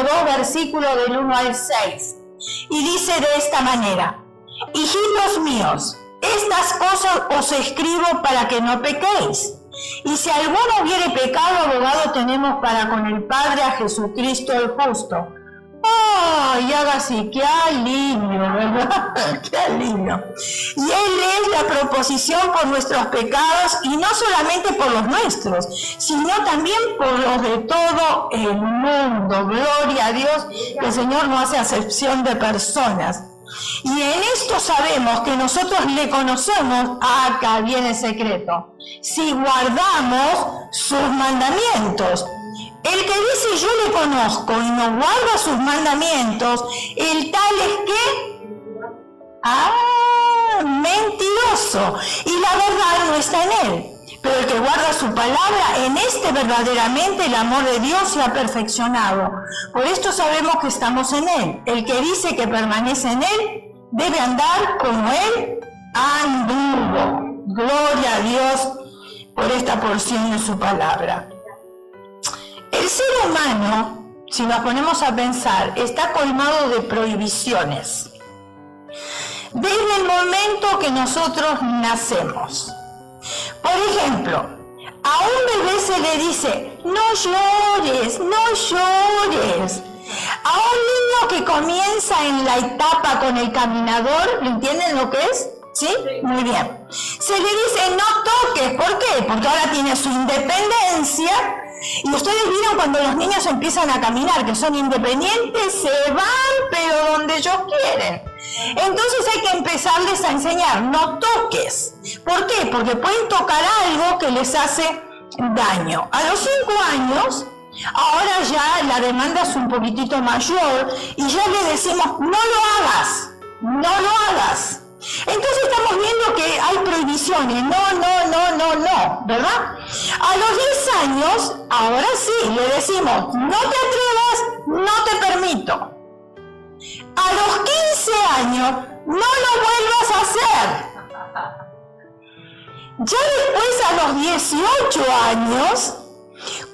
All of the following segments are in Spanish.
2, versículo del 1 al 6. Y dice de esta manera: hijitos míos, estas cosas os escribo para que no pequéis. Y si alguno hubiere pecado, abogado tenemos para con el Padre a Jesucristo el justo. ¡Ay, haga así! ¡Qué alivio, ¿verdad? ¡Qué alivio! Y Él es la proposición por nuestros pecados, y no solamente por los nuestros, sino también por los de todo el mundo. Gloria a Dios, que el Señor no hace acepción de personas. Y en esto sabemos que nosotros le conocemos. Acá viene el secreto: si guardamos sus mandamientos. El que dice yo le conozco y no guarda sus mandamientos, el tal es que mentiroso, y la verdad no está en él. Pero el que guarda su palabra, en este verdaderamente el amor de Dios se ha perfeccionado. Por esto sabemos que estamos en él. El que dice que permanece en él debe andar como él anduvo. Gloria a Dios por esta porción de su palabra. El ser humano, si nos ponemos a pensar, está colmado de prohibiciones. Desde el momento que nosotros nacemos. Por ejemplo, a un bebé se le dice: no llores, no llores. A un niño que comienza en la etapa con el caminador, ¿entienden lo que es? ¿Sí? Muy bien. Se le dice: no toques. ¿Por qué? Porque ahora tiene su independencia. Y ustedes vieron cuando los niños empiezan a caminar, que son independientes, se van, pero donde ellos quieren. Entonces hay que empezarles a enseñar: no toques. ¿Por qué? Porque pueden tocar algo que les hace daño. A los 5 años, ahora ya la demanda es un poquitito mayor, y ya le decimos: no lo hagas, no lo hagas. Entonces estamos viendo que hay prohibiciones: no, ¿verdad? A los 10 años, ahora sí, le decimos: no te atrevas, no te permito. A los 15 años, no lo vuelvas a hacer. Ya después, a los 18 años,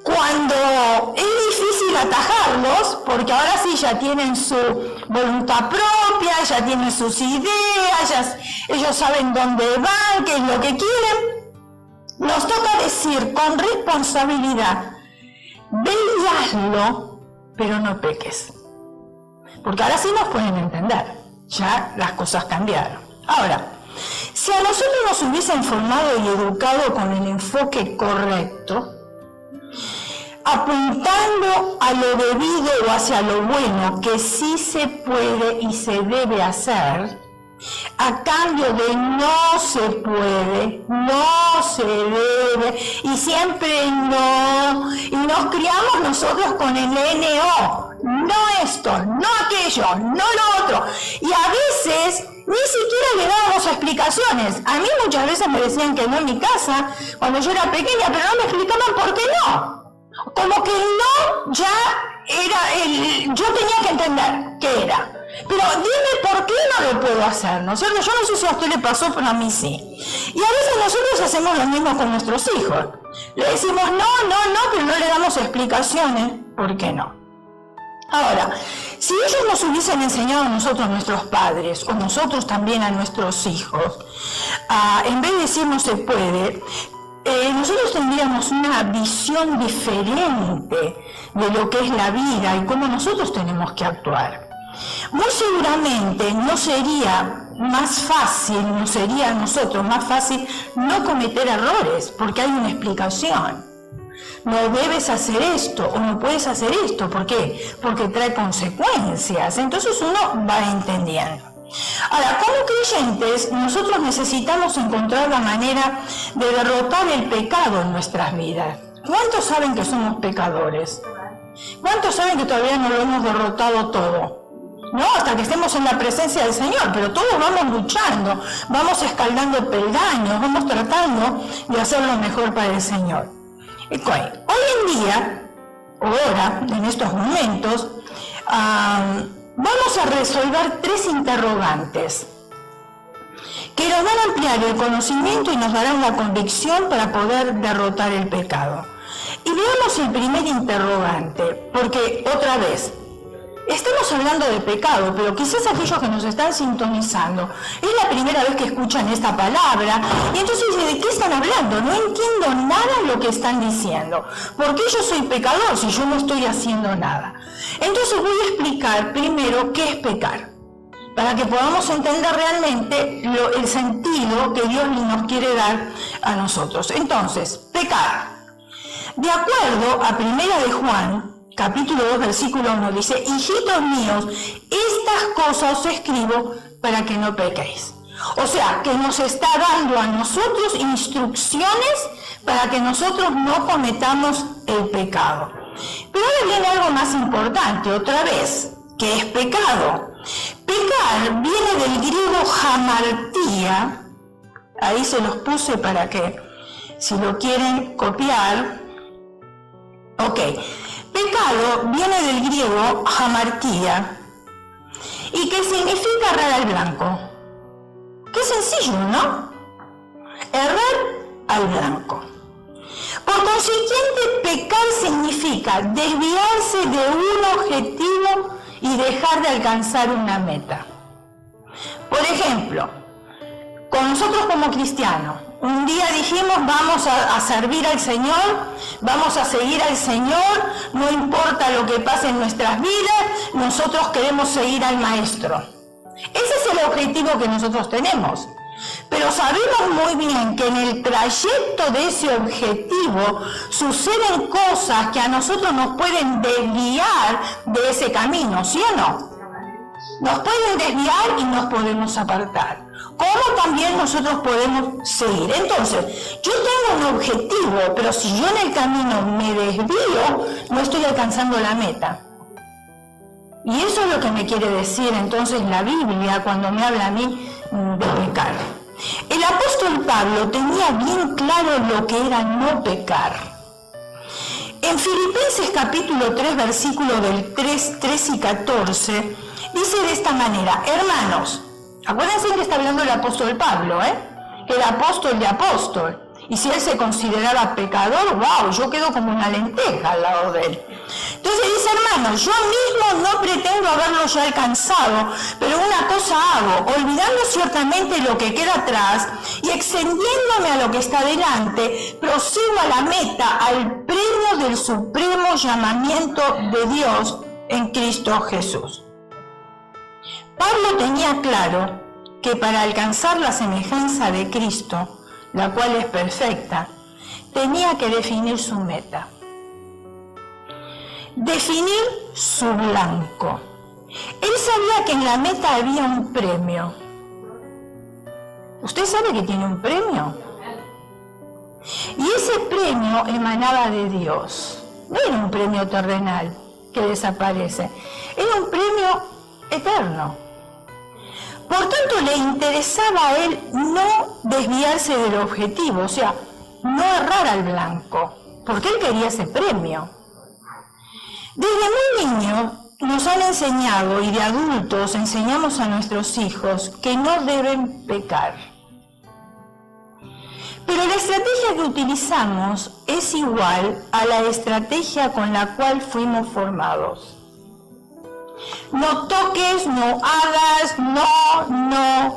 cuando es difícil atajarlos, porque ahora sí ya tienen su voluntad propia, ya tienen sus ideas, ellos saben dónde van, qué es lo que quieren, nos toca decir con responsabilidad: ve y hazlo, pero no peques. Porque ahora sí nos pueden entender, ya las cosas cambiaron. Ahora, si a nosotros nos hubiesen formado y educado con el enfoque correcto, apuntando a lo debido o hacia lo bueno, que sí se puede y se debe hacer, a cambio de no se puede, no se debe, y siempre no, y nos criamos nosotros con el NO, no esto, no aquello, no lo otro, y a veces ni siquiera le dábamos explicaciones. A mí muchas veces me decían que no en mi casa, cuando yo era pequeña, pero no me explicaban por qué no. Como que el no ya era yo tenía que entender qué era. Pero dime por qué no lo puedo hacer, ¿no es cierto? Yo no sé si a usted le pasó, pero a mí sí. Y a veces nosotros hacemos lo mismo con nuestros hijos. Le decimos no, pero no le damos explicaciones por qué no. Ahora, si ellos nos hubiesen enseñado a nosotros, nuestros padres, o nosotros también a nuestros hijos, en vez de decir no se puede, nosotros tendríamos una visión diferente de lo que es la vida y cómo nosotros tenemos que actuar. Muy seguramente no sería más fácil, no sería a nosotros más fácil no cometer errores, porque hay una explicación. No debes hacer esto o no puedes hacer esto. ¿Por qué? Porque trae consecuencias. Entonces uno va entendiendo. Ahora, como creyentes, nosotros necesitamos encontrar la manera de derrotar el pecado en nuestras vidas. ¿Cuántos saben que somos pecadores? ¿Cuántos saben que todavía no lo hemos derrotado todo? No, hasta que estemos en la presencia del Señor, pero todos vamos luchando, vamos escaldando peldaños, vamos tratando de hacer lo mejor para el Señor. Hoy en día, ahora, en estos momentos, vamos a resolver 3 interrogantes que nos van a ampliar el conocimiento y nos darán la convicción para poder derrotar el pecado. Y veamos el primer interrogante, porque otra vez, estamos hablando de pecado, pero quizás aquellos que nos están sintonizando, es la primera vez que escuchan esta palabra, y entonces dicen, ¿de qué están hablando? No entiendo nada de lo que están diciendo. ¿Por qué yo soy pecador si yo no estoy haciendo nada? Entonces voy a explicar primero qué es pecar, para que podamos entender realmente el sentido que Dios nos quiere dar a nosotros. Entonces, pecar. De acuerdo a 1 de Juan, capítulo 2, versículo 1, dice, hijitos míos, estas cosas os escribo para que no pequéis. O sea, que nos está dando a nosotros instrucciones para que nosotros no cometamos el pecado. Pero ahora viene algo más importante, otra vez, que es pecado. Pecar viene del griego hamartía, ahí se los puse para que, si lo quieren copiar, ok. Pecado viene del griego hamartía y que significa errar al blanco. Qué sencillo, ¿no? Errar al blanco. Por consiguiente, pecar significa desviarse de un objetivo y dejar de alcanzar una meta. Por ejemplo, con nosotros como cristianos, un día dijimos vamos a servir al Señor, vamos a seguir al Señor, no importa lo que pase en nuestras vidas, nosotros queremos seguir al Maestro. Ese es el objetivo que nosotros tenemos. Pero sabemos muy bien que en el trayecto de ese objetivo suceden cosas que a nosotros nos pueden desviar de ese camino, ¿sí o no? Nos pueden desviar y nos podemos apartar. ¿Cómo también nosotros podemos seguir? Entonces, yo tengo un objetivo, pero si yo en el camino me desvío, no estoy alcanzando la meta. Y eso es lo que me quiere decir entonces la Biblia cuando me habla a mí de pecar. El apóstol Pablo tenía bien claro lo que era no pecar. En Filipenses capítulo 3, versículo del 3 y 14, dice de esta manera, hermanos, acuérdense que está hablando el apóstol Pablo, el apóstol de apóstol. Y si él se consideraba pecador, wow, yo quedo como una lenteja al lado de él. Entonces dice, hermanos, yo mismo no pretendo haberlo ya alcanzado, pero una cosa hago, olvidando ciertamente lo que queda atrás y extendiéndome a lo que está delante, prosigo a la meta, al premio del supremo llamamiento de Dios en Cristo Jesús. Pablo tenía claro que para alcanzar la semejanza de Cristo, la cual es perfecta, tenía que definir su meta. Definir su blanco. Él sabía que en la meta había un premio. ¿Usted sabe que tiene un premio? Y ese premio emanaba de Dios. No era un premio terrenal que desaparece. Era un premio eterno. Por tanto, le interesaba a él no desviarse del objetivo, o sea, no errar al blanco, porque él quería ese premio. Desde muy niño nos han enseñado, y de adultos enseñamos a nuestros hijos, que no deben pecar. Pero la estrategia que utilizamos es igual a la estrategia con la cual fuimos formados. No toques, no hagas, no.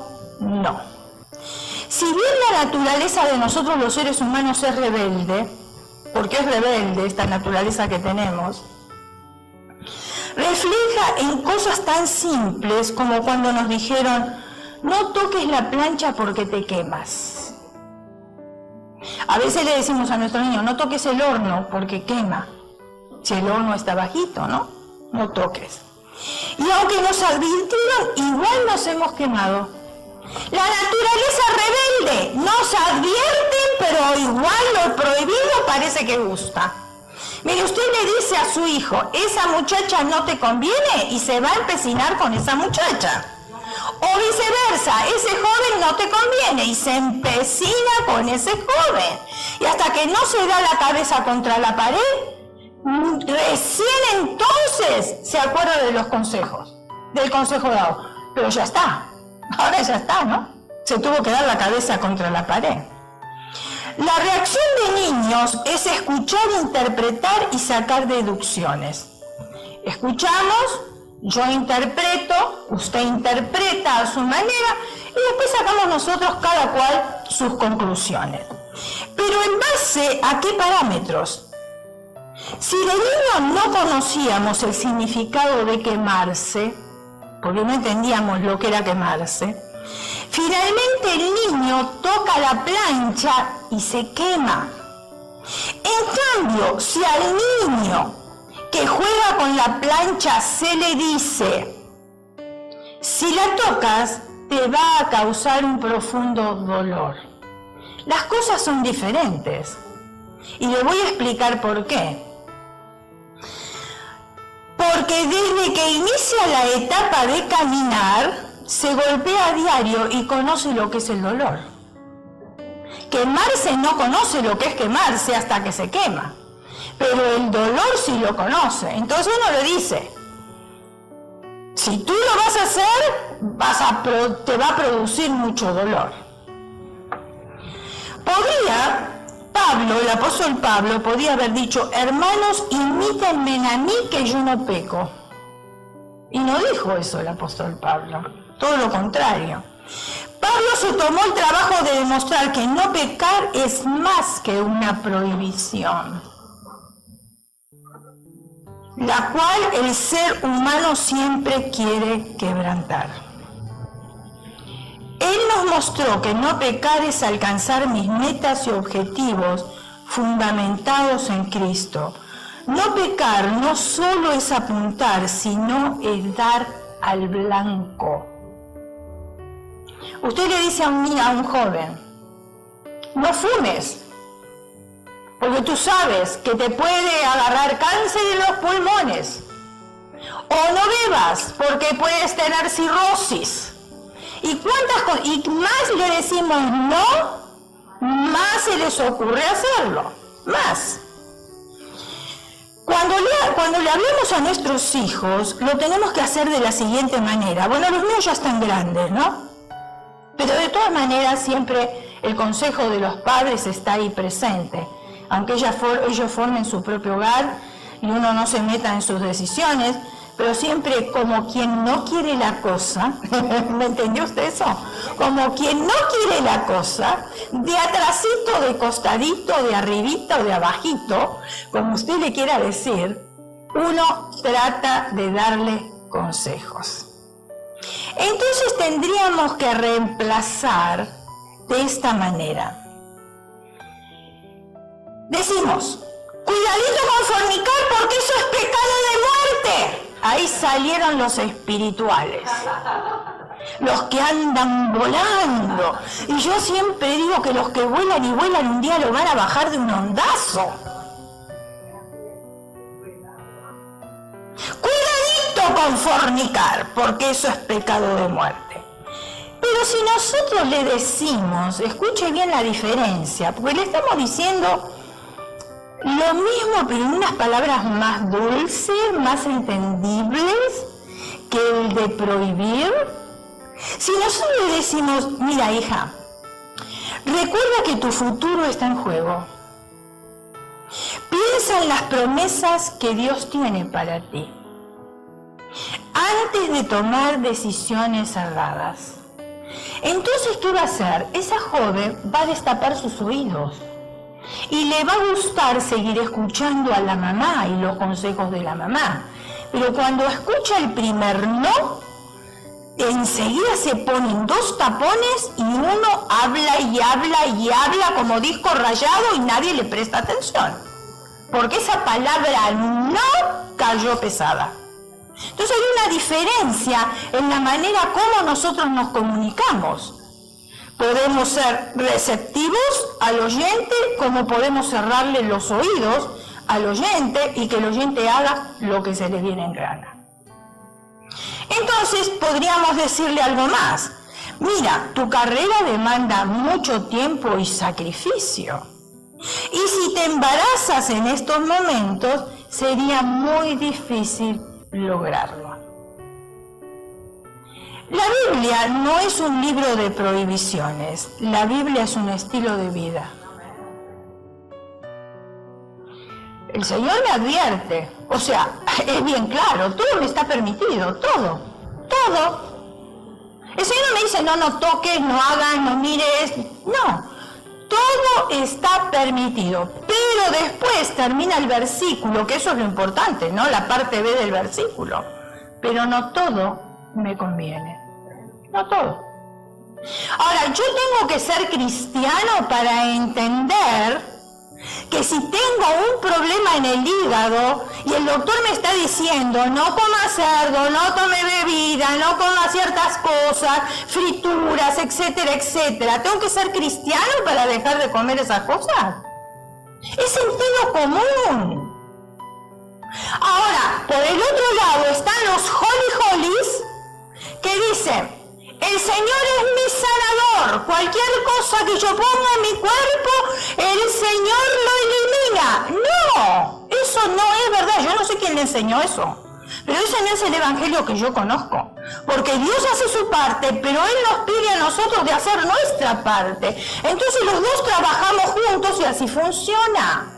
Si bien la naturaleza de nosotros los seres humanos es rebelde, porque es rebelde esta naturaleza que tenemos, refleja en cosas tan simples como cuando nos dijeron, no toques la plancha porque te quemas. A veces le decimos a nuestros niños, no toques el horno porque quema. Si el horno está bajito, ¿no? No toques. Y aunque nos advirtieron, igual nos hemos quemado. La naturaleza rebelde nos advierten, pero igual lo prohibido parece que gusta. Mire, usted le dice a su hijo, esa muchacha no te conviene, y se va a empecinar con esa muchacha. O viceversa, ese joven no te conviene, y se empecina con ese joven. Y hasta que no se da la cabeza contra la pared, recién entonces se acuerda de los consejos, del consejo dado. Pero ya está, ahora ya está, ¿no? Se tuvo que dar la cabeza contra la pared. La reacción de niños es escuchar, interpretar y sacar deducciones. Escuchamos, Yo interpreto, usted interpreta a su manera y después sacamos nosotros cada cual sus conclusiones. Pero ¿en base a qué parámetros? Si de niño no conocíamos el significado de quemarse, porque no entendíamos lo que era quemarse, finalmente el niño toca la plancha y se quema. En cambio, si al niño que juega con la plancha se le dice, si la tocas, te va a causar un profundo dolor. Las cosas son diferentes. Y le voy a explicar por qué. Porque desde que inicia la etapa de caminar, se golpea a diario y conoce lo que es el dolor. Quemarse no conoce lo que es quemarse hasta que se quema. Pero el dolor sí lo conoce. Entonces uno le dice, si tú lo vas a hacer, te va a producir mucho dolor. Pablo, el apóstol Pablo, podía haber dicho, hermanos, imítenme a mí que yo no peco. Y no dijo eso el apóstol Pablo, todo lo contrario. Pablo se tomó el trabajo de demostrar que no pecar es más que una prohibición, la cual el ser humano siempre quiere quebrantar. Él nos mostró que no pecar es alcanzar mis metas y objetivos fundamentados en Cristo. No pecar no solo es apuntar, sino es dar al blanco. Usted le dice a un joven, no fumes, porque tú sabes que te puede agarrar cáncer en los pulmones. O no bebas, porque puedes tener cirrosis. Y más le decimos no, más se les ocurre hacerlo, más. Cuando le hablamos a nuestros hijos, lo tenemos que hacer de la siguiente manera. Bueno, los míos ya están grandes, ¿no? Pero de todas maneras siempre el consejo de los padres está ahí presente. Aunque ellos formen su propio hogar y uno no se meta en sus decisiones, pero siempre como quien no quiere la cosa, ¿me entendió usted eso? Como quien no quiere la cosa, de atrasito, de costadito, de arribito, de abajito, como usted le quiera decir, uno trata de darle consejos. Entonces tendríamos que reemplazar de esta manera. Decimos, cuidadito con fornicar porque eso es pecado de muerte. Ahí salieron los espirituales, los que andan volando. Y yo siempre digo que los que vuelan y vuelan un día lo van a bajar de un ondazo. Cuidadito con fornicar, porque eso es pecado de muerte. Pero si nosotros le decimos, escuche bien la diferencia, porque le estamos diciendo lo mismo, pero en unas palabras más dulces, más entendibles que el de prohibir. Si nosotros le decimos, mira hija, recuerda que tu futuro está en juego. Piensa en las promesas que Dios tiene para ti, antes de tomar decisiones erradas. Entonces, ¿qué va a hacer? Esa joven va a destapar sus oídos. Y le va a gustar seguir escuchando a la mamá y los consejos de la mamá. Pero cuando escucha el primer no, enseguida se ponen dos tapones y uno habla y habla y habla como disco rayado y nadie le presta atención. Porque esa palabra no cayó pesada. Entonces hay una diferencia en la manera como nosotros nos comunicamos. Podemos ser receptivos al oyente como podemos cerrarle los oídos al oyente y que el oyente haga lo que se le viene en gana. Entonces podríamos decirle algo más. Mira, tu carrera demanda mucho tiempo y sacrificio. Y si te embarazas en estos momentos, sería muy difícil lograrlo. La Biblia no es un libro de prohibiciones, la Biblia es un estilo de vida. El Señor me advierte, o sea, es bien claro, todo me está permitido, todo. El Señor no me dice, no toques, no hagas, no mires, no. Todo está permitido, pero después termina el versículo, que eso es lo importante, ¿no? La parte B del versículo. Pero no todo me conviene, no todo. Ahora, yo tengo que ser cristiano para entender que si tengo un problema en el hígado y el doctor me está diciendo no coma cerdo, no tome bebida, no coma ciertas cosas, frituras, etcétera, etcétera, ¿tengo que ser cristiano para dejar de comer esas cosas? Es sentido común. Ahora, por el otro lado están los holy holies que dicen: el Señor es mi sanador. Cualquier cosa que yo ponga en mi cuerpo, el Señor lo elimina. No, eso no es verdad. Yo no sé quién le enseñó eso. Pero ese no es el evangelio que yo conozco. Porque Dios hace su parte, pero Él nos pide a nosotros de hacer nuestra parte. Entonces los dos trabajamos juntos y así funciona.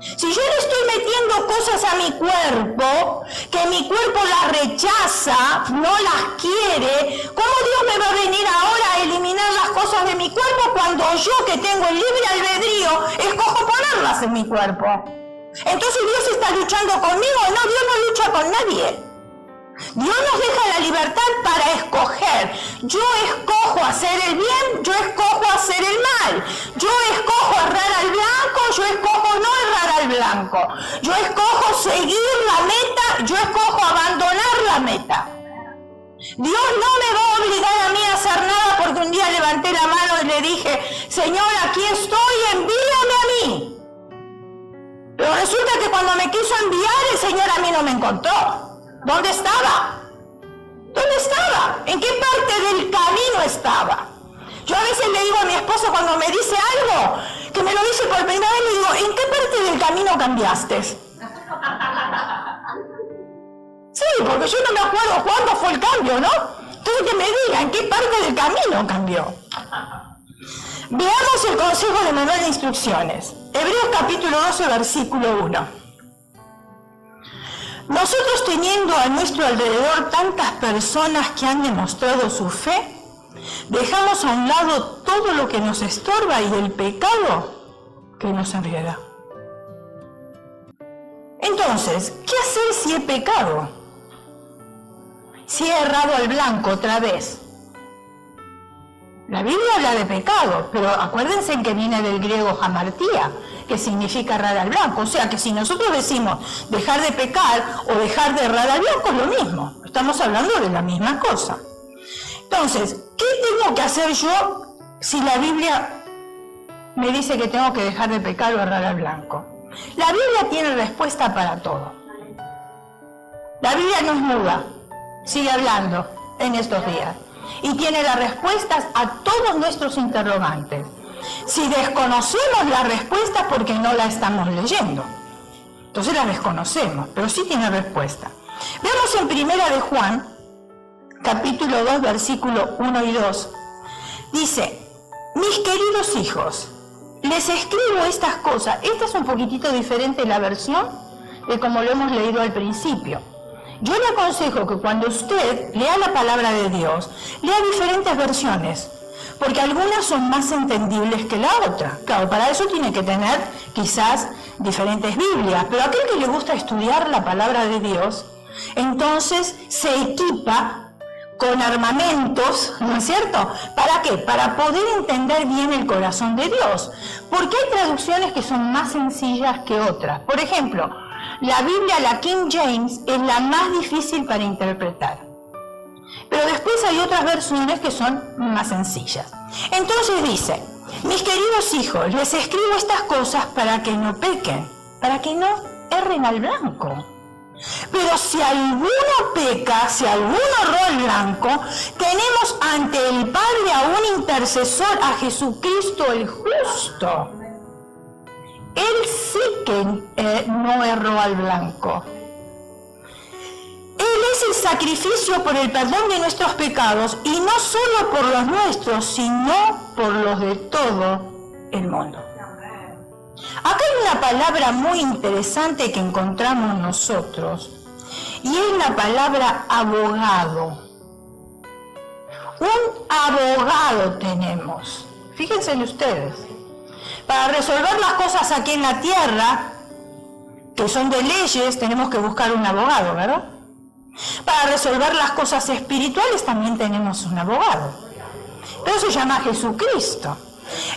Si yo le estoy metiendo cosas a mi cuerpo, que mi cuerpo las rechaza, no las quiere, ¿cómo Dios me va a venir ahora a eliminar las cosas de mi cuerpo cuando yo, que tengo el libre albedrío, escojo ponerlas en mi cuerpo? Entonces Dios está luchando conmigo. No, Dios no lucha con nadie. Dios nos deja la libertad para escoger. Yo escojo hacer el bien, yo escojo hacer el mal. Yo escojo errar al blanco, yo escojo no errar al blanco. Yo escojo seguir la meta, yo escojo abandonar la meta. Dios no me va a obligar a mí a hacer nada porque un día levanté la mano y le dije: Señor, aquí estoy, envíame a mí. Pero resulta que cuando me quiso enviar, el Señor a mí no me encontró. ¿Dónde estaba? ¿Dónde estaba? ¿En qué parte del camino estaba? Yo a veces le digo a mi esposo cuando me dice algo, que me lo dice por primera vez, le digo: ¿en qué parte del camino cambiaste? Sí, porque yo no me acuerdo cuándo fue el cambio, ¿no? Entonces que me diga, ¿en qué parte del camino cambió? Veamos el consejo de manual de instrucciones. Hebreos capítulo 12, versículo 1. Nosotros, teniendo a nuestro alrededor tantas personas que han demostrado su fe, dejamos a un lado todo lo que nos estorba y el pecado que nos enreda. Entonces, ¿qué hacer si he pecado? Si he errado al blanco otra vez. La Biblia habla de pecado, pero acuérdense que viene del griego hamartía, que significa errar al blanco. O sea que si nosotros decimos dejar de pecar o dejar de errar al blanco, es lo mismo. Estamos hablando de la misma cosa. Entonces, ¿qué tengo que hacer yo si la Biblia me dice que tengo que dejar de pecar o errar al blanco? La Biblia tiene respuesta para todo. La Biblia no es muda, sigue hablando en estos días. Y tiene las respuestas a todos nuestros interrogantes. Si desconocemos las respuestas porque no la estamos leyendo, entonces las desconocemos, pero sí tiene respuesta. Veamos en Primera de Juan, capítulo 2, versículo 1 y 2. Dice: mis queridos hijos, les escribo estas cosas. Esta es un poquitito diferente la versión de como lo hemos leído al principio. Yo le aconsejo que cuando usted lea la palabra de Dios, lea diferentes versiones, porque algunas son más entendibles que la otra. Claro, para eso tiene que tener quizás diferentes Biblias, pero aquel que le gusta estudiar la palabra de Dios, entonces se equipa con armamentos, ¿no es cierto? ¿Para qué? Para poder entender bien el corazón de Dios, porque hay traducciones que son más sencillas que otras. Por ejemplo, la Biblia, la King James, es la más difícil para interpretar. Pero después hay otras versiones que son más sencillas. Entonces dice: mis queridos hijos, les escribo estas cosas para que no pequen, para que no erren al blanco. Pero si alguno peca, si alguno erró al blanco, tenemos ante el Padre a un intercesor, a Jesucristo el justo. Él sí que no erró al blanco. Él es el sacrificio por el perdón de nuestros pecados, y no solo por los nuestros, sino por los de todo el mundo. Acá hay una palabra muy interesante que encontramos nosotros, y es la palabra abogado. Un abogado tenemos. Fíjense ustedes. Para resolver las cosas aquí en la tierra, que son de leyes, tenemos que buscar un abogado, ¿verdad? Para resolver las cosas espirituales también tenemos un abogado. Pero se llama Jesucristo.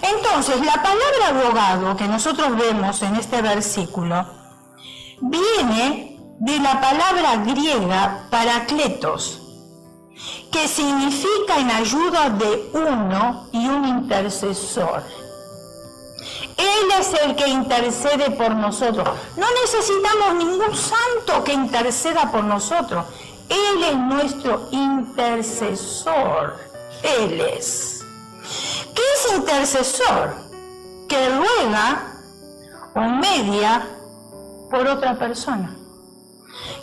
Entonces, la palabra abogado que nosotros vemos en este versículo viene de la palabra griega parakletos, que significa en ayuda de uno y un intercesor. Él es el que intercede por nosotros. No necesitamos ningún santo que interceda por nosotros. Él es nuestro intercesor. Él es. ¿Qué es intercesor? Que ruega o media por otra persona.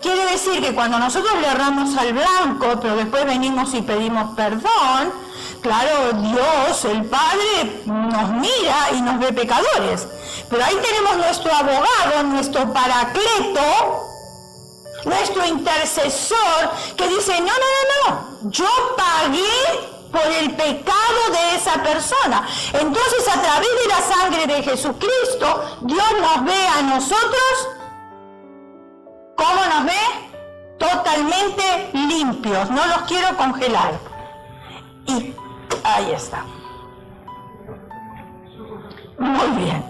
Quiere decir que cuando nosotros le erramos al blanco, pero después venimos y pedimos perdón, claro, Dios, el Padre, nos mira y nos ve pecadores. Pero ahí tenemos nuestro abogado, nuestro paracleto, nuestro intercesor, que dice, no, yo pagué por el pecado de esa persona. Entonces, a través de la sangre de Jesucristo, Dios nos ve a nosotros. ¿Cómo nos ve? Totalmente limpios, no los quiero congelar. Y ahí está. Muy bien.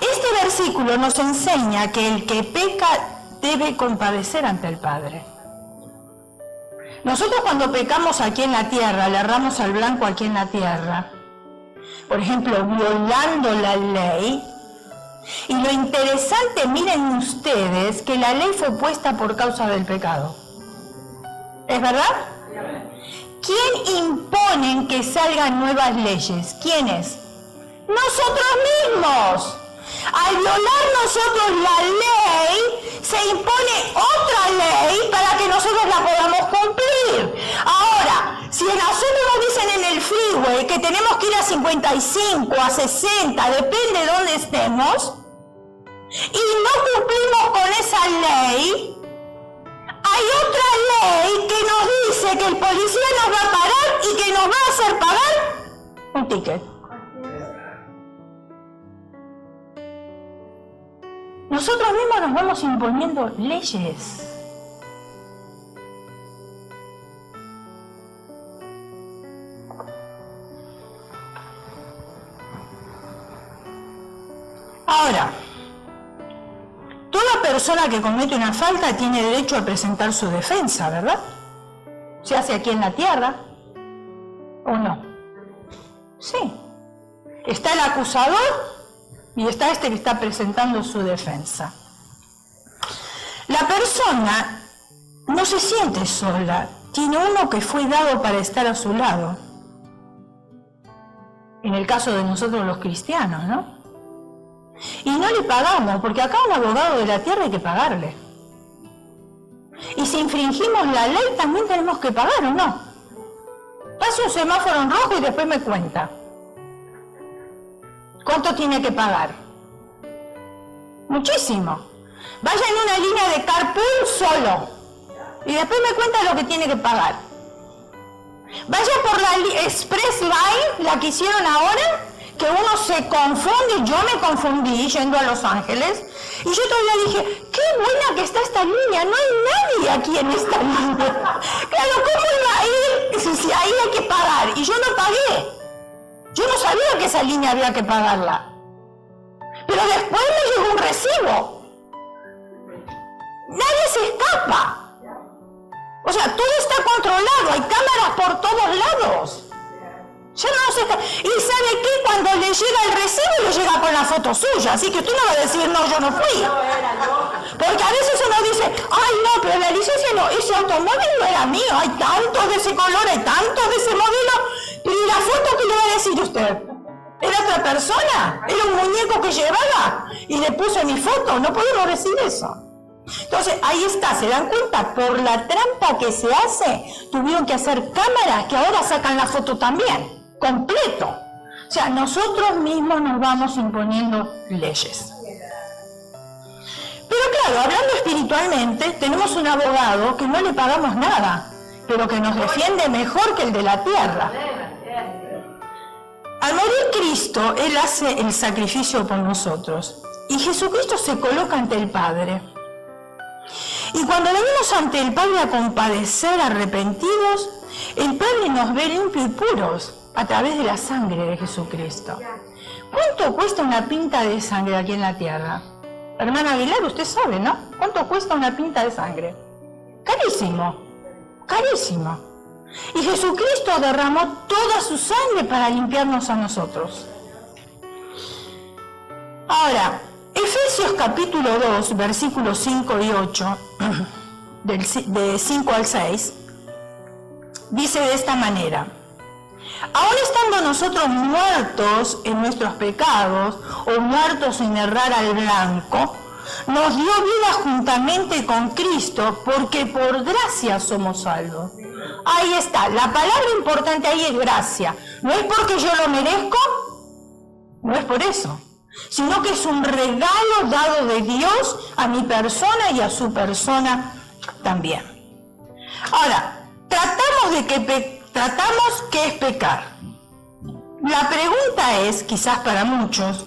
Este versículo nos enseña que el que peca debe compadecer ante el Padre. Nosotros cuando pecamos aquí en la tierra, le erramos al blanco aquí en la tierra, por ejemplo, violando la ley. Y lo interesante, miren ustedes, que la ley fue puesta por causa del pecado. ¿Es verdad? ¿Quién impone que salgan nuevas leyes? ¿Quiénes? ¡Nosotros mismos! Al violar nosotros la ley, se impone otra ley para que nosotros la podamos cumplir. Ahora, si a nosotros nos dicen en el freeway que tenemos que ir a 55, a 60, depende de dónde estemos, y no cumplimos con esa ley, hay otra ley que nos dice que el policía nos va a parar y que nos va a hacer pagar un ticket. Nosotros mismos nos vamos imponiendo leyes. Ahora, toda persona que comete una falta tiene derecho a presentar su defensa, ¿verdad? ¿Se hace aquí en la tierra o no? Sí. Está el acusador y está este que está presentando su defensa. La persona no se siente sola, tiene uno que fue dado para estar a su lado. En el caso de nosotros los cristianos, ¿no? Y no le pagamos, porque acá a un abogado de la tierra hay que pagarle. Y si infringimos la ley también tenemos que pagar, ¿o no? Pase un semáforo en rojo y después me cuenta. ¿Cuánto tiene que pagar? Muchísimo. Vaya en una línea de carpool solo. Y después me cuenta lo que tiene que pagar. Vaya por la Express Line, la que hicieron ahora, que uno se confunde. Yo me confundí yendo a Los Ángeles. Y yo todavía dije, qué buena que está esta línea. No hay nadie aquí en esta línea. Claro, ¿cómo iba a ir si ahí hay que pagar? Y yo no pagué. Yo no sabía que esa línea había que pagarla. Pero después me llegó un recibo. Nadie se escapa. O sea, todo está controlado. Hay cámaras por todos lados. Ya no se escapa. Y ¿sabe qué? Cuando le llega el recibo, le llega con la foto suya. Así que usted no va a decir, no, yo no fui. Porque a veces uno dice, ay, no, pero la licencia no, ese automóvil no era mío. Hay tantos de ese color, hay tantos de ese modelo. ¿Y la foto qué le va a decir usted? ¿Era otra persona? ¿Era un muñeco que llevaba? Y le puso mi foto. No podemos decir eso. Entonces, ahí está. ¿Se dan cuenta? Por la trampa que se hace, tuvieron que hacer cámaras que ahora sacan la foto también. Completo. O sea, nosotros mismos nos vamos imponiendo leyes. Pero claro, hablando espiritualmente, tenemos un abogado que no le pagamos nada, pero que nos defiende mejor que el de la tierra. Al morir Cristo, Él hace el sacrificio por nosotros. Y Jesucristo se coloca ante el Padre. Y cuando venimos ante el Padre a compadecer, arrepentidos, el Padre nos ve limpios y puros a través de la sangre de Jesucristo. ¿Cuánto cuesta una pinta de sangre aquí en la tierra? Hermana Aguilar, usted sabe, ¿no? ¿Cuánto cuesta una pinta de sangre? Carísimo, carísimo. Y Jesucristo derramó toda su sangre para limpiarnos a nosotros. Ahora, Efesios capítulo 2, versículos 5 y 8, de 5 al 6, dice de esta manera: aún estando nosotros muertos en nuestros pecados, o muertos en errar al blanco, nos dio vida juntamente con Cristo, porque por gracia somos salvos. Ahí está, la palabra importante ahí es gracia. No es porque yo lo merezco, no es por eso, sino que es un regalo dado de Dios a mi persona y a su persona también. Ahora, tratamos qué es pecar. La pregunta es, quizás para muchos,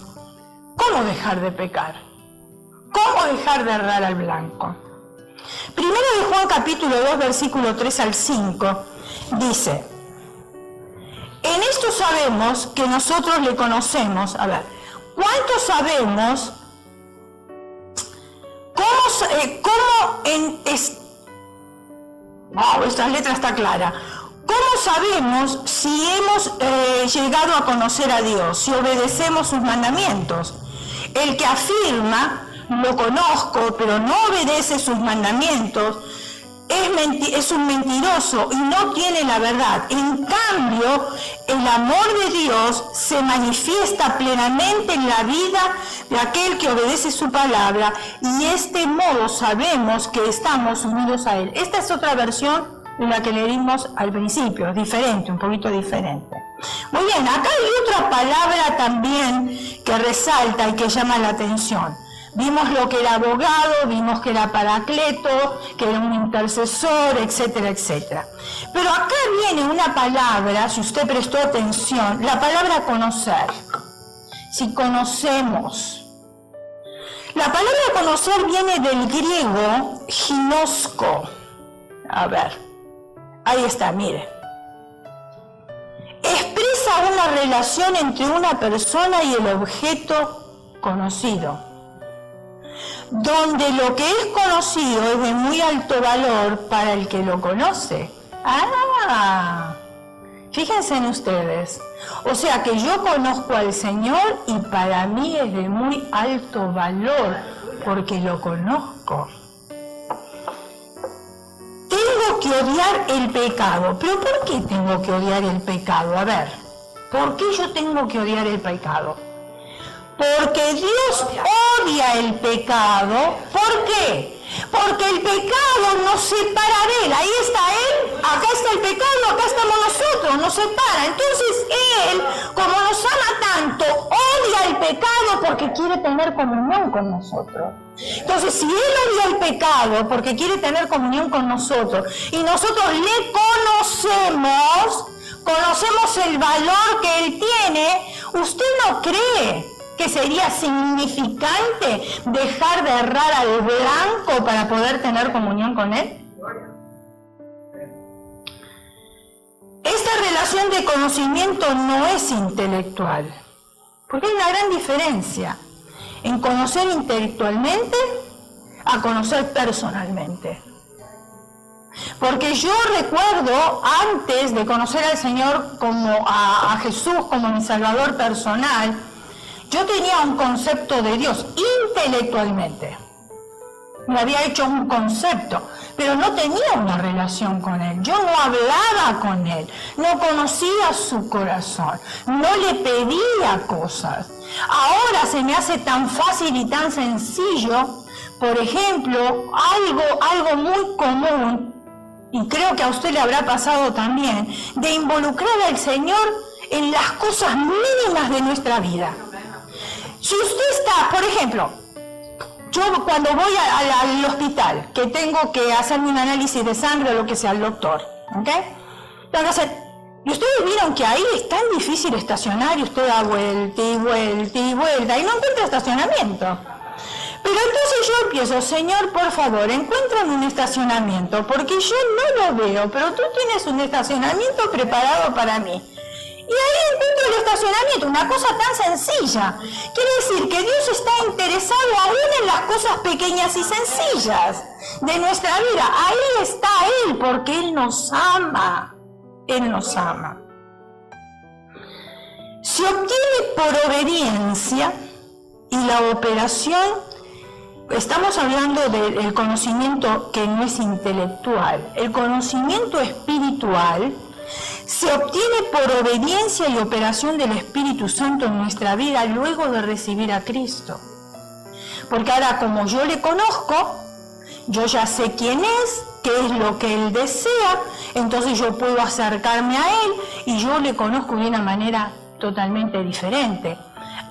¿cómo dejar de pecar? ¿Cómo dejar de errar al blanco? Primero de Juan capítulo 2, versículo 3 al 5, dice: en esto sabemos que nosotros le conocemos. A ver, ¿cuánto sabemos? Esta letra está clara. ¿Cómo sabemos si hemos llegado a conocer a Dios? Si obedecemos sus mandamientos. El que afirma, lo conozco, pero no obedece sus mandamientos, es un mentiroso y no tiene la verdad. En cambio, el amor de Dios se manifiesta plenamente en la vida de aquel que obedece su palabra, y de este modo sabemos que estamos unidos a Él. Esta es otra versión de la que leímos al principio, diferente, un poquito diferente. Muy bien, acá hay otra palabra también que resalta y que llama la atención. Vimos lo que era abogado, vimos que era paracleto, que era un intercesor, etcétera, etcétera. Pero acá viene una palabra, si usted prestó atención, la palabra conocer. Si conocemos. La palabra conocer viene del griego ginosko. A ver, ahí está, mire. Expresa una relación entre una persona y el objeto conocido, donde lo que es conocido es de muy alto valor para el que lo conoce. Fíjense en ustedes. O sea que yo conozco al Señor y para mí es de muy alto valor porque lo conozco. Tengo que odiar el pecado. ¿Pero por qué tengo que odiar el pecado? A ver, ¿por qué yo tengo que odiar el pecado? Porque Dios odia el pecado. ¿Por qué? Porque el pecado nos separa de Él. Ahí está Él, acá está el pecado, acá estamos nosotros, nos separa. Entonces Él, como nos ama tanto, odia el pecado porque quiere tener comunión con nosotros. Entonces, si Él odia el pecado porque quiere tener comunión con nosotros y nosotros le conocemos el valor que Él tiene, ¿usted no cree que sería significante dejar de errar al blanco para poder tener comunión con Él? Esta relación de conocimiento no es intelectual, porque hay una gran diferencia en conocer intelectualmente a conocer personalmente. Porque yo recuerdo, antes de conocer al Señor como a Jesús como mi Salvador personal, yo tenía un concepto de Dios intelectualmente. Me había hecho un concepto, pero no tenía una relación con Él. Yo no hablaba con Él, no conocía su corazón, no le pedía cosas. Ahora se me hace tan fácil y tan sencillo, por ejemplo, algo muy común, y creo que a usted le habrá pasado también, de involucrar al Señor en las cosas mínimas de nuestra vida. Si usted está, por ejemplo, yo cuando voy al hospital, que tengo que hacerme un análisis de sangre o lo que sea, al doctor, ¿ok? Tengo que hacer, y ustedes vieron que ahí es tan difícil estacionar y usted da vuelta y vuelta y vuelta y no encuentra estacionamiento. Pero entonces yo empiezo, Señor, por favor, encuéntrame un estacionamiento, porque yo no lo veo, pero tú tienes un estacionamiento preparado para mí. Y ahí encuentro el estacionamiento, una cosa tan sencilla. Quiere decir que Dios está interesado aún en las cosas pequeñas y sencillas de nuestra vida. Ahí está Él, porque Él nos ama. Él nos ama. Se obtiene por obediencia y la operación, estamos hablando del conocimiento que no es intelectual, el conocimiento espiritual se obtiene por obediencia y operación del Espíritu Santo en nuestra vida luego de recibir a Cristo. Porque ahora, como yo le conozco, yo ya sé quién es, qué es lo que Él desea, entonces yo puedo acercarme a Él y yo le conozco de una manera totalmente diferente.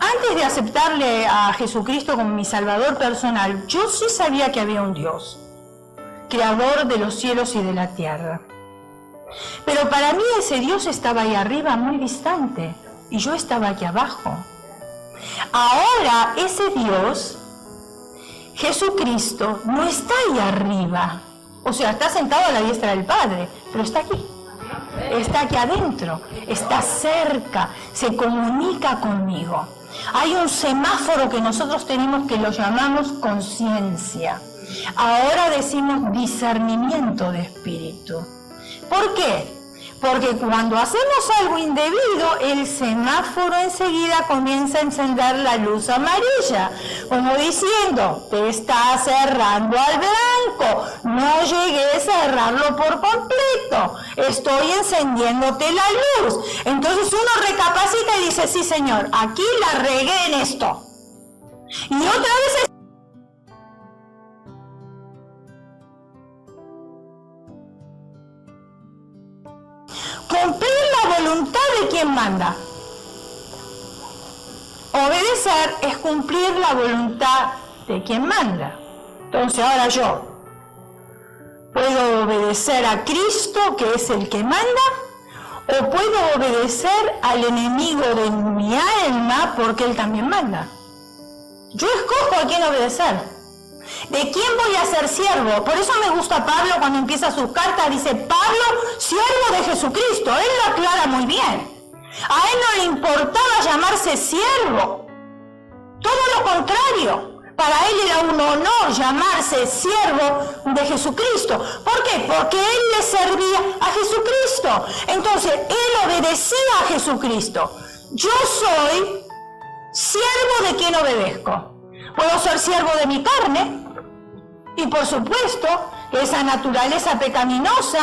Antes de aceptarle a Jesucristo como mi Salvador personal, yo sí sabía que había un Dios, creador de los cielos y de la tierra. Pero para mí ese Dios estaba ahí arriba, muy distante, y yo estaba aquí abajo. Ahora ese Dios, Jesucristo, no está ahí arriba. O sea, está sentado a la diestra del Padre, pero está aquí. Está aquí adentro, está cerca, se comunica conmigo. Hay un semáforo que nosotros tenemos que lo llamamos conciencia. Ahora decimos discernimiento de espíritu. ¿Por qué? Porque cuando hacemos algo indebido, el semáforo enseguida comienza a encender la luz amarilla, como diciendo, te está cerrando al blanco, no llegué a cerrarlo por completo, estoy encendiéndote la luz. Entonces uno recapacita y dice, sí señor, aquí la regué en esto. Y otra vez cumplir la voluntad de quien manda. Obedecer es cumplir la voluntad de quien manda. Entonces ahora yo puedo obedecer a Cristo, que es el que manda, o puedo obedecer al enemigo de mi alma, porque él también manda. Yo escojo a quién obedecer. ¿De quién voy a ser siervo? Por eso me gusta Pablo cuando empieza sus cartas, dice, Pablo, siervo de Jesucristo. Él lo aclara muy bien. A él no le importaba llamarse siervo. Todo lo contrario. Para él era un honor llamarse siervo de Jesucristo. ¿Por qué? Porque él le servía a Jesucristo. Entonces, él obedecía a Jesucristo. Yo soy siervo de quien obedezco. Puedo ser siervo de mi carne, y por supuesto que esa naturaleza pecaminosa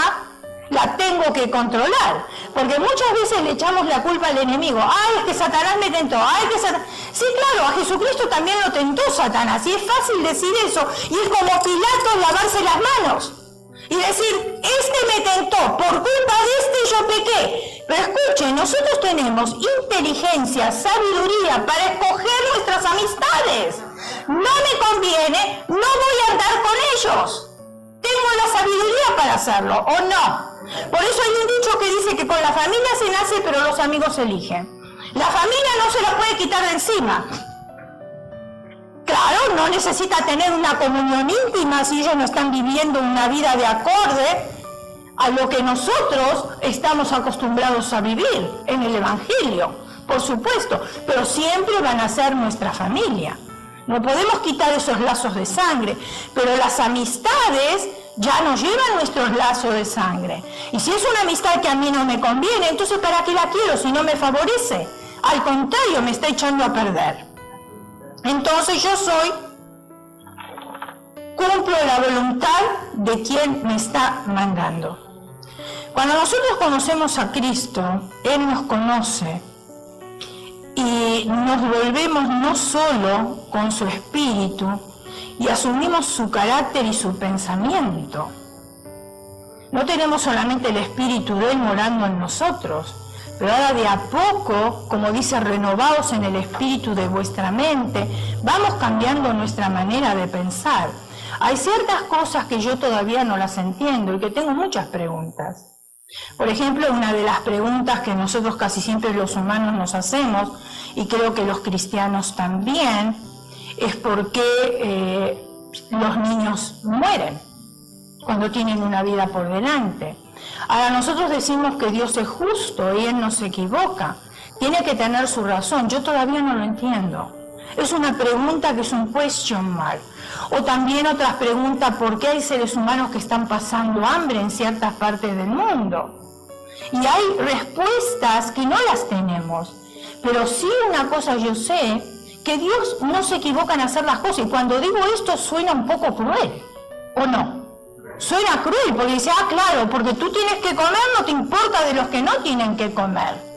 la tengo que controlar, porque muchas veces le echamos la culpa al enemigo. ¡Ay, es que Satanás me tentó! ¡Ay, que Satanás! Sí, claro, a Jesucristo también lo tentó Satanás, y es fácil decir eso, y es como Pilato lavarse las manos y decir, este me tentó, por culpa de este yo pequé. Pero escuchen, nosotros tenemos inteligencia, sabiduría para escoger nuestras amistades. No me conviene, no voy a andar con ellos. Tengo la sabiduría para hacerlo, ¿o no? Por eso hay un dicho que dice que con la familia se nace, pero los amigos se eligen. La familia no se la puede quitar de encima. Claro, no necesita tener una comunión íntima si ellos no están viviendo una vida de acorde a lo que nosotros estamos acostumbrados a vivir en el Evangelio, por supuesto, pero siempre van a ser nuestra familia. No podemos quitar esos lazos de sangre, pero las amistades ya nos llevan nuestros lazos de sangre. Y si es una amistad que a mí no me conviene, entonces ¿para qué la quiero si no me favorece? Al contrario, me está echando a perder. Entonces yo cumplo la voluntad de quien me está mandando. Cuando nosotros conocemos a Cristo, Él nos conoce y nos volvemos no solo con su espíritu y asumimos su carácter y su pensamiento. No tenemos solamente el espíritu de Él morando en nosotros, Pero ahora de a poco, como dice, renovaos en el espíritu de vuestra mente, vamos cambiando nuestra manera de pensar. Hay ciertas cosas que yo todavía no las entiendo y que tengo muchas preguntas. Por ejemplo, una de las preguntas que nosotros casi siempre los humanos nos hacemos, y creo que los cristianos también, es por qué los niños mueren cuando tienen una vida por delante. Ahora nosotros decimos que Dios es justo y Él no se equivoca, tiene que tener su razón. Yo todavía no lo entiendo. Es una pregunta que es un question mark. O también otras preguntas, ¿por qué hay seres humanos que están pasando hambre en ciertas partes del mundo? Y hay respuestas que no las tenemos. Pero sí una cosa yo sé, que Dios no se equivoca en hacer las cosas. Y cuando digo esto suena un poco cruel, ¿o no? Suena cruel, porque dice, claro, porque tú tienes que comer, no te importa de los que no tienen que comer.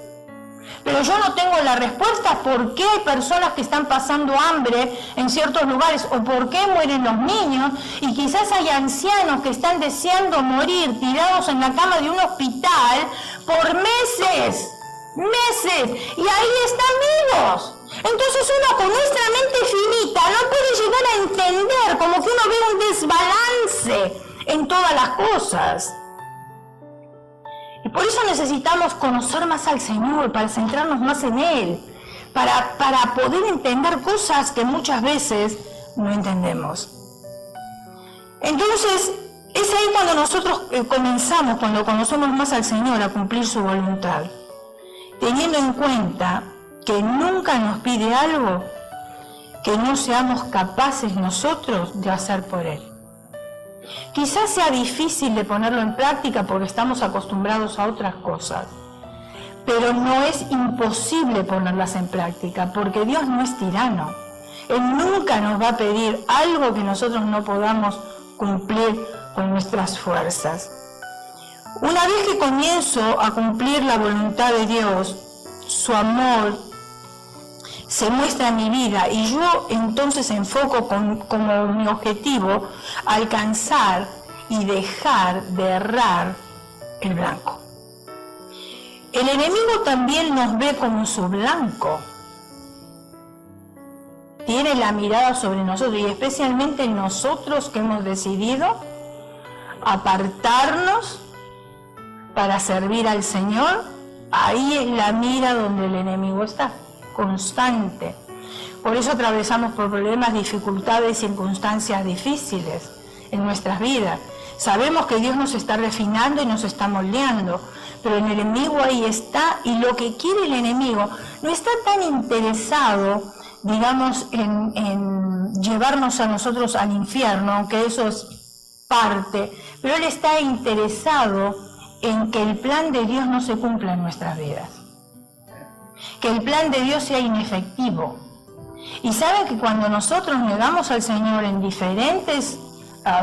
Pero yo no tengo la respuesta por qué hay personas que están pasando hambre en ciertos lugares o por qué mueren los niños, y quizás hay ancianos que están deseando morir tirados en la cama de un hospital por meses, y ahí están vivos. Entonces uno con nuestra mente finita no puede llegar a entender, como que uno ve un desbalance en todas las cosas. Y por eso necesitamos conocer más al Señor, para centrarnos más en Él, para poder entender cosas que muchas veces no entendemos. Entonces, es ahí cuando nosotros comenzamos, cuando conocemos más al Señor, a cumplir su voluntad, teniendo en cuenta que nunca nos pide algo que no seamos capaces nosotros de hacer por Él. Quizás sea difícil de ponerlo en práctica porque estamos acostumbrados a otras cosas, pero no es imposible ponerlas en práctica, porque Dios no es tirano. Él nunca nos va a pedir algo que nosotros no podamos cumplir con nuestras fuerzas. Una vez que comienzo a cumplir la voluntad de Dios, su amor se muestra en mi vida, y yo entonces enfoco como mi objetivo alcanzar y dejar de errar el blanco. El enemigo también nos ve como su blanco. Tiene la mirada sobre nosotros, y especialmente nosotros que hemos decidido apartarnos para servir al Señor. Ahí es la mira donde el enemigo está, constante. Por eso atravesamos por problemas, dificultades, circunstancias difíciles en nuestras vidas. Sabemos que Dios nos está refinando y nos está moldeando, pero el enemigo ahí está, y lo que quiere el enemigo no está tan interesado, digamos, en llevarnos a nosotros al infierno, aunque eso es parte, pero él está interesado en que el plan de Dios no se cumpla en nuestras vidas, que el plan de Dios sea inefectivo. Y saben que cuando nosotros negamos al Señor en diferentes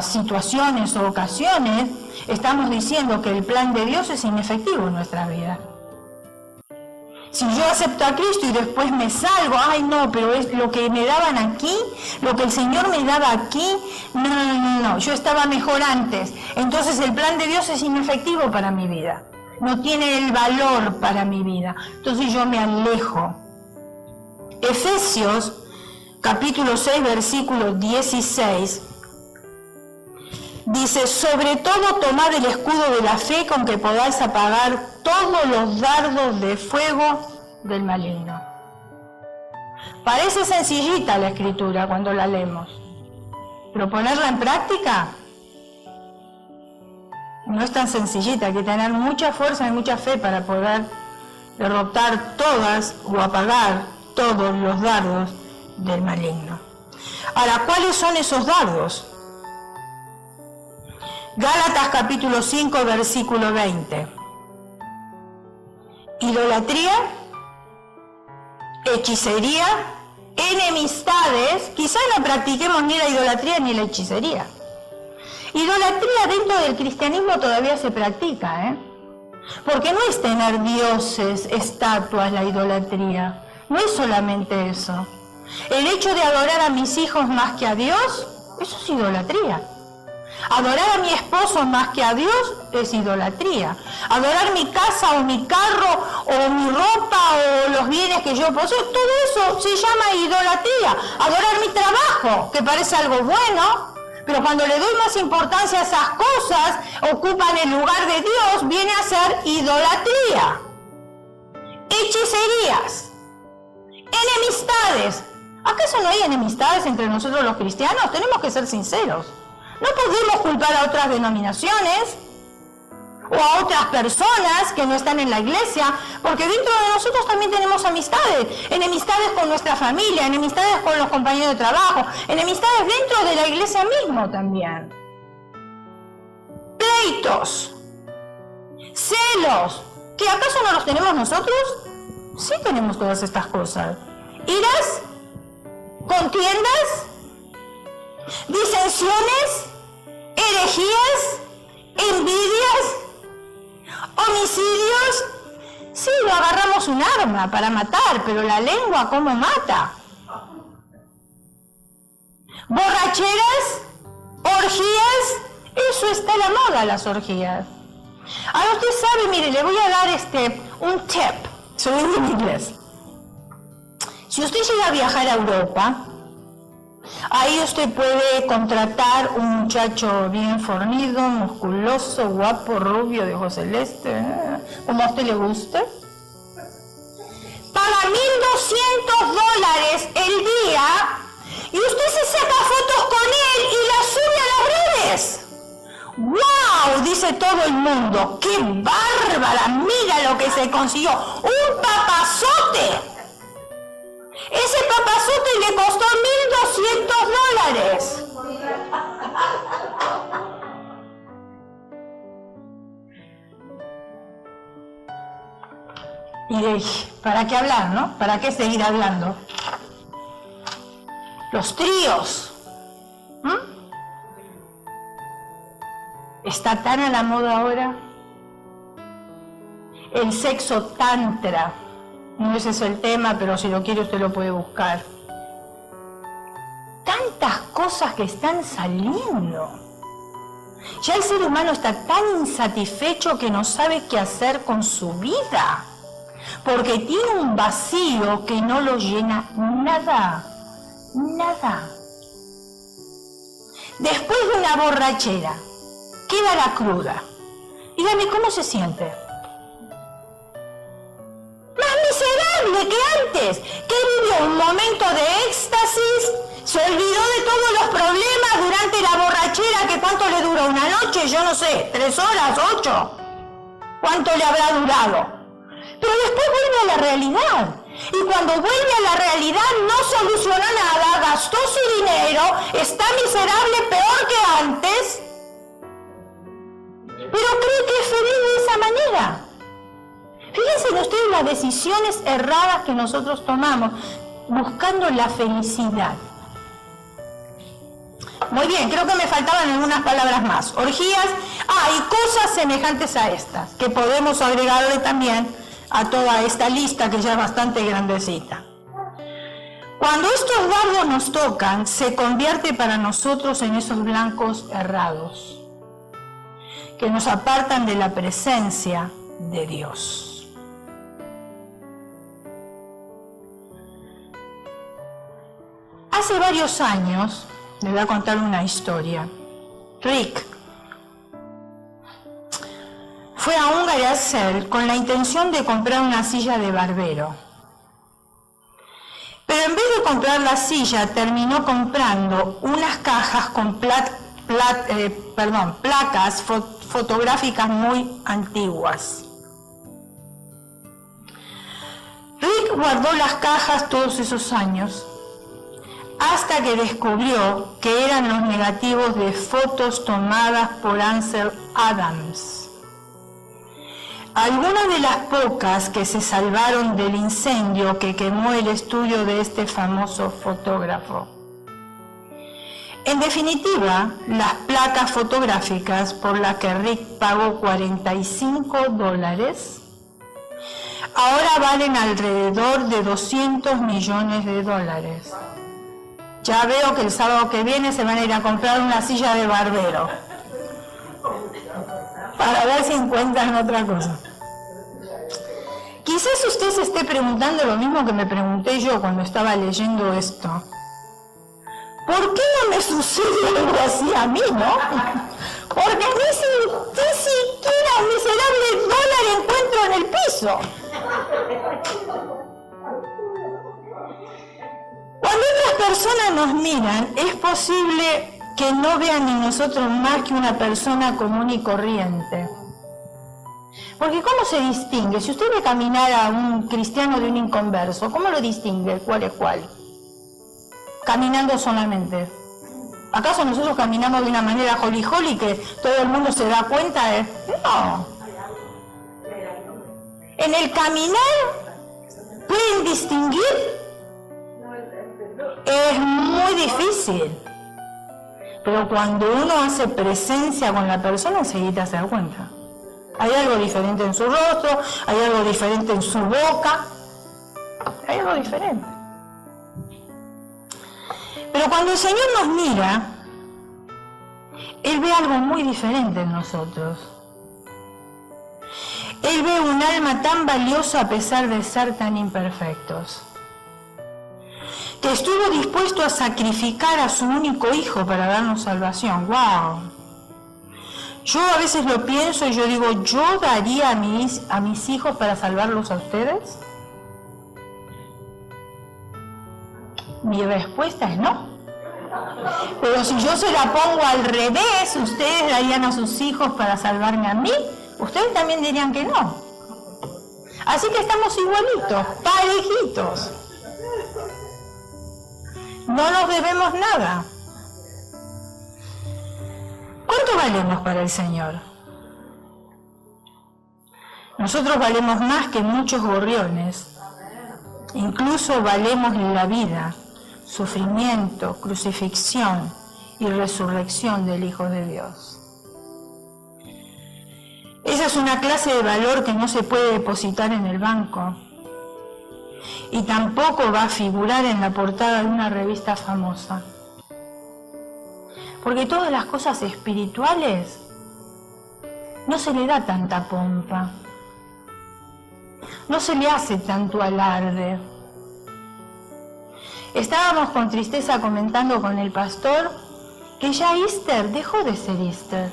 situaciones o ocasiones, estamos diciendo que el plan de Dios es inefectivo en nuestra vida. Si yo acepto a Cristo y después me salgo, ay no, pero es lo que me daban aquí, lo que el Señor me daba aquí, no, yo estaba mejor antes. Entonces el plan de Dios es inefectivo para mi vida, no tiene el valor para mi vida. Entonces yo me alejo. Efesios capítulo 6, versículo 16, dice: sobre todo tomad el escudo de la fe con que podáis apagar todos los dardos de fuego del maligno. Parece sencillita la escritura cuando la leemos, pero ponerla en práctica no es tan sencillita. Hay que tener mucha fuerza y mucha fe para poder derrotar todas o apagar todos los dardos del maligno. Ahora, ¿cuáles son esos dardos? Gálatas capítulo 5, versículo 20. Idolatría, hechicería, enemistades. Quizás no practiquemos ni la idolatría ni la hechicería. Idolatría dentro del cristianismo todavía se practica, porque no es tener dioses, estatuas, la idolatría. No es solamente eso. El hecho de adorar a mis hijos más que a Dios, eso es idolatría. Adorar a mi esposo más que a Dios es idolatría. Adorar mi casa o mi carro o mi ropa o los bienes que yo poseo, todo eso se llama idolatría. Adorar mi trabajo, que parece algo bueno, pero cuando le doy más importancia a esas cosas, ocupan el lugar de Dios, viene a ser idolatría. Hechicerías, enemistades. ¿Acaso no hay enemistades entre nosotros los cristianos? Tenemos que ser sinceros. No podemos culpar a otras denominaciones o a otras personas que no están en la iglesia, porque dentro de nosotros también tenemos amistades, enemistades con nuestra familia, enemistades con los compañeros de trabajo, enemistades dentro de la iglesia mismo también. Pleitos, celos, ¿que acaso no los tenemos nosotros? Sí tenemos todas estas cosas. Iras, contiendas, disensiones, herejías, envidias, homicidios. Sí, lo agarramos un arma para matar, pero la lengua, ¿cómo mata? Borracheras, orgías, eso está a la moda, las orgías. Ahora usted sabe, mire, le voy a dar un tip, soy en inglés. Si usted llega a viajar a Europa, ahí usted puede contratar un muchacho bien fornido, musculoso, guapo, rubio, de ojos celestes, como a usted le guste. Paga $1,200 el día y usted se saca fotos con él y las sube a las redes. ¡Wow! Dice todo el mundo. ¡Qué bárbara! Mira lo que se consiguió. ¡Un papazote! Ese papazote le costó $1,200. Y ¿para qué hablar, no? ¿Para qué seguir hablando? Los tríos. Está tan a la moda ahora. El sexo tantra. No ese es el tema, pero si lo quiere usted lo puede buscar. Tantas cosas que están saliendo. Ya el ser humano está tan insatisfecho que no sabe qué hacer con su vida. Porque tiene un vacío que no lo llena nada. Nada. Después de una borrachera, queda la cruda. Dígame, ¿cómo se siente? Más miserable que antes, que vivió un momento de éxtasis, se olvidó de todos los problemas durante la borrachera, que cuánto le duró, una noche, yo no sé, 3 horas, 8, cuánto le habrá durado. Pero después vuelve a la realidad, y cuando vuelve a la realidad no solucionó nada, gastó su dinero, está miserable, peor que antes, pero cree que es feliz de esa manera. Fíjense ustedes las decisiones erradas que nosotros tomamos buscando la felicidad. Muy bien, creo que me faltaban algunas palabras más. Orgías, y cosas semejantes a estas, que podemos agregarle también a toda esta lista que ya es bastante grandecita. Cuando estos dardos nos tocan, se convierte para nosotros en esos blancos errados, que nos apartan de la presencia de Dios. Hace varios años, le voy a contar una historia. Rick fue a un garage con la intención de comprar una silla de barbero. Pero en vez de comprar la silla, terminó comprando unas cajas con placas fotográficas muy antiguas. Rick guardó las cajas todos esos años, hasta que descubrió que eran los negativos de fotos tomadas por Ansel Adams. Algunas de las pocas que se salvaron del incendio que quemó el estudio de este famoso fotógrafo. En definitiva, las placas fotográficas por las que Rick pagó $45, ahora valen alrededor de $200 millones. Ya veo que el sábado que viene se van a ir a comprar una silla de barbero. para ver si encuentran otra cosa. Quizás usted se esté preguntando lo mismo que me pregunté yo cuando estaba leyendo esto. ¿Por qué no me sucede algo así a mí, no? Porque ni siquiera un miserable dólar encuentro en el piso. Cuando otras personas nos miran, es posible que no vean en nosotros más que una persona común y corriente. Porque ¿cómo se distingue? Si usted ve caminar a un cristiano de un inconverso, ¿cómo lo distingue? ¿Cuál es cuál? Caminando solamente. ¿Acaso nosotros caminamos de una manera jolly que todo el mundo se da cuenta? No. En el caminar, ¿pueden distinguir? Es muy difícil. Pero cuando uno hace presencia con la persona, enseguida se da cuenta. Hay algo diferente en su rostro, hay algo diferente en su boca, hay algo diferente. Pero cuando el Señor nos mira, Él ve algo muy diferente en nosotros. Él ve un alma tan valiosa a pesar de ser tan imperfectos, que estuvo dispuesto a sacrificar a su único hijo para darnos salvación. ¡Wow! Yo a veces lo pienso y yo digo, ¿yo daría a mis hijos para salvarlos a ustedes? Mi respuesta es no. Pero si yo se la pongo al revés, ¿ustedes darían a sus hijos para salvarme a mí? Ustedes también dirían que no. Así que estamos igualitos, parejitos. No nos debemos nada. ¿Cuánto valemos para el Señor? Nosotros valemos más que muchos gorriones. Incluso valemos la vida, sufrimiento, crucifixión y resurrección del Hijo de Dios. Esa es una clase de valor que no se puede depositar en el banco y tampoco va a figurar en la portada de una revista famosa. Porque todas las cosas espirituales no se le da tanta pompa, no se le hace tanto alarde. Estábamos con tristeza comentando con el pastor que ya Easter dejó de ser Easter.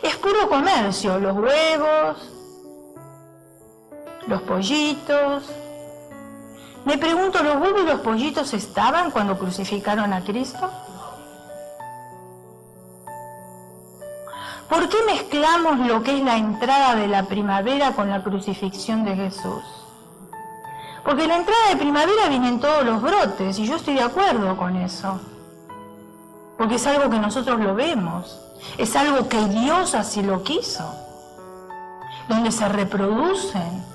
Es puro comercio, los huevos, los pollitos. Me pregunto, ¿los huevos y los pollitos estaban cuando crucificaron a Cristo? ¿Por qué mezclamos lo que es la entrada de la primavera con la crucifixión de Jesús? Porque la entrada de primavera vienen todos los brotes, y yo estoy de acuerdo con eso. Porque es algo que nosotros lo vemos, es algo que Dios así lo quiso, donde se reproducen.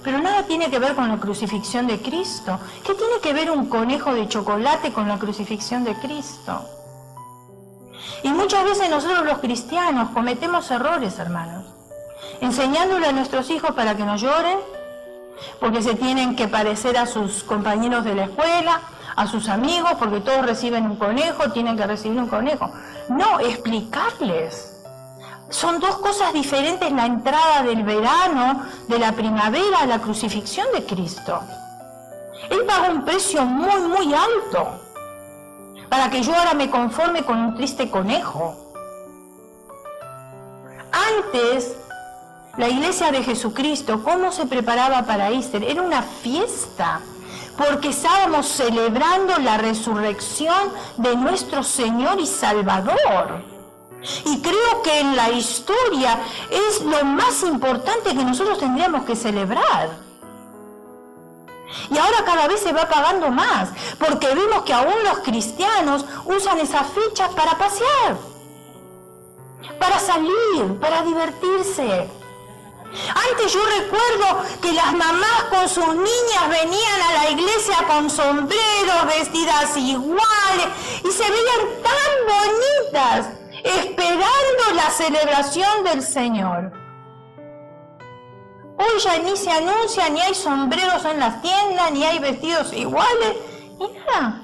Pero nada tiene que ver con la crucifixión de Cristo. ¿Qué tiene que ver un conejo de chocolate con la crucifixión de Cristo? Y muchas veces nosotros los cristianos cometemos errores, hermanos, enseñándole a nuestros hijos para que no lloren, porque se tienen que parecer a sus compañeros de la escuela, a sus amigos, porque todos reciben un conejo, tienen que recibir un conejo. No, explicarles. Son dos cosas diferentes, la entrada del verano, de la primavera, la crucifixión de Cristo. Él pagó un precio muy, muy alto para que yo ahora me conforme con un triste conejo. Antes, la iglesia de Jesucristo, ¿cómo se preparaba para Easter? Era una fiesta, porque estábamos celebrando la resurrección de nuestro Señor y Salvador. Y creo que en la historia es lo más importante que nosotros tendríamos que celebrar. Y ahora cada vez se va pagando más, porque vemos que aún los cristianos usan esas fechas para pasear, para salir, para divertirse. Antes yo recuerdo que las mamás con sus niñas venían a la iglesia con sombreros, vestidas iguales, y se veían tan bonitas, esperando la celebración del Señor. Hoy ya ni se anuncia, ni hay sombreros en las tiendas, ni hay vestidos iguales, ni nada.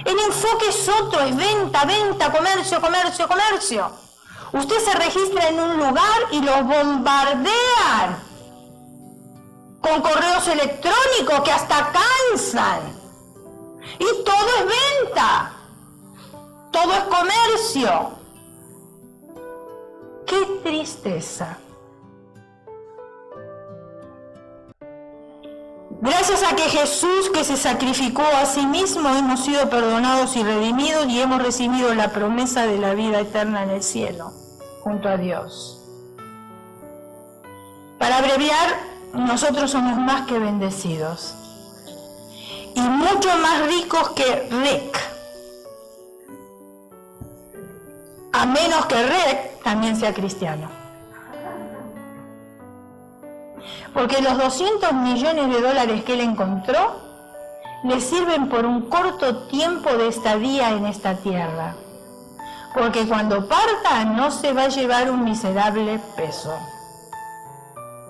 El enfoque es otro, es venta, venta, comercio, comercio, comercio. Usted se registra en un lugar y lo bombardean con correos electrónicos que hasta cansan. Y todo es venta, todo es comercio. ¡Qué tristeza! Gracias a que Jesús, que se sacrificó a sí mismo, hemos sido perdonados y redimidos y hemos recibido la promesa de la vida eterna en el cielo, junto a Dios. Para abreviar, nosotros somos más que bendecidos y mucho más ricos que Rick. A menos que Rick también sea cristiano. Porque los 200 millones de dólares que él encontró le sirven por un corto tiempo de estadía en esta tierra. Porque cuando parta no se va a llevar un miserable peso.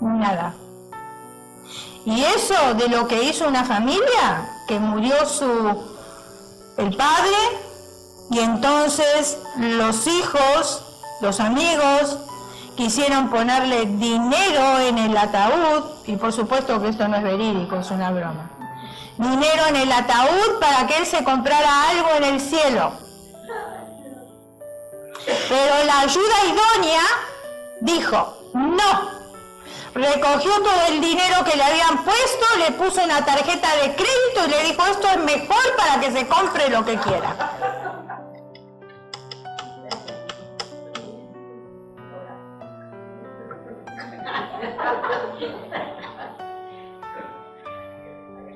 Nada. Y eso de lo que hizo una familia, que murió el padre, y entonces los hijos, los amigos, quisieron ponerle dinero en el ataúd, y por supuesto que esto no es verídico, es una broma. Dinero en el ataúd para que él se comprara algo en el cielo. Pero la ayuda idónea dijo, no. Recogió todo el dinero que le habían puesto, le puso una tarjeta de crédito y le dijo, esto es mejor para que se compre lo que quiera.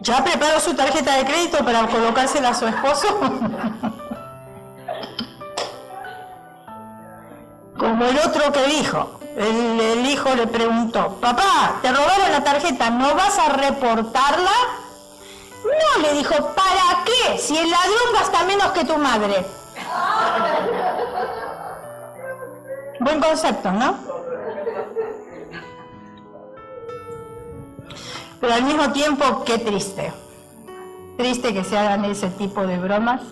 ¿Ya preparó su tarjeta de crédito para colocársela a su esposo? Como el otro que dijo, el hijo le preguntó, papá, te robaron la tarjeta, ¿no vas a reportarla? No, le dijo, ¿para qué? Si el ladrón gasta menos que tu madre. Buen concepto, ¿no? Pero al mismo tiempo, qué triste. Triste que se hagan ese tipo de bromas.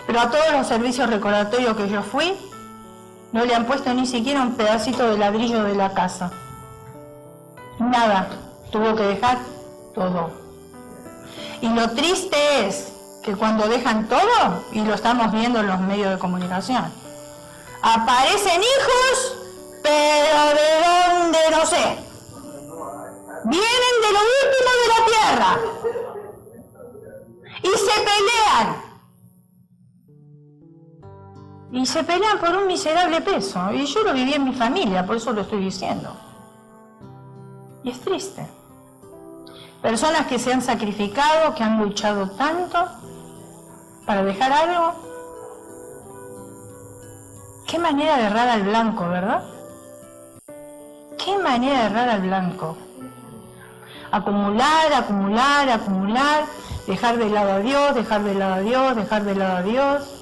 Pero a todos los servicios recordatorios que yo fui, no le han puesto ni siquiera un pedacito de ladrillo de la casa. Nada. Tuvo que dejar todo. Y lo triste es que cuando dejan todo, y lo estamos viendo en los medios de comunicación, aparecen hijos, pero ¿de dónde? No sé. Vienen de lo último de la tierra y se pelean. Y se pelean por un miserable peso. Y yo lo viví en mi familia, por eso lo estoy diciendo. Y es triste. Personas que se han sacrificado, que han luchado tanto para dejar algo. Qué manera de errar al blanco, ¿verdad? Qué manera de errar al blanco. Acumular, acumular, acumular, dejar de lado a Dios, dejar de lado a Dios, dejar de lado a Dios.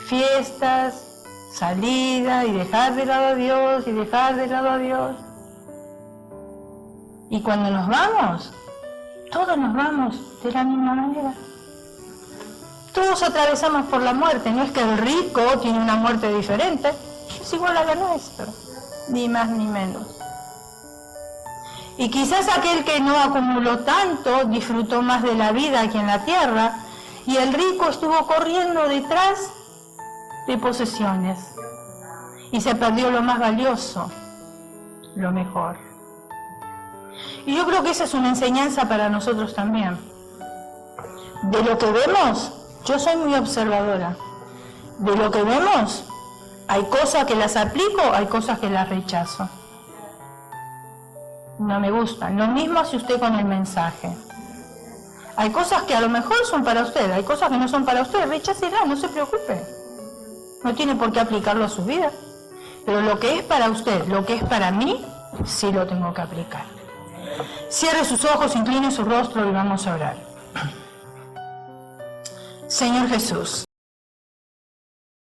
Fiestas, salida, y dejar de lado a Dios, y dejar de lado a Dios. Y cuando nos vamos, todos nos vamos de la misma manera. Todos atravesamos por la muerte, no es que el rico tiene una muerte diferente, es igual a la nuestra, ni más ni menos. Y quizás aquel que no acumuló tanto disfrutó más de la vida aquí en la tierra, y el rico estuvo corriendo detrás de posesiones y se perdió lo más valioso, lo mejor. Y yo creo que esa es una enseñanza para nosotros también. De lo que vemos, yo soy muy observadora. De lo que vemos, hay cosas que las aplico, hay cosas que las rechazo. No me gustan. Lo mismo hace usted con el mensaje. Hay cosas que a lo mejor son para usted, hay cosas que no son para usted, rechácelas, no se preocupe. No tiene por qué aplicarlo a su vida. Pero lo que es para usted, lo que es para mí, sí lo tengo que aplicar. Cierre sus ojos, incline su rostro y vamos a orar. Señor Jesús.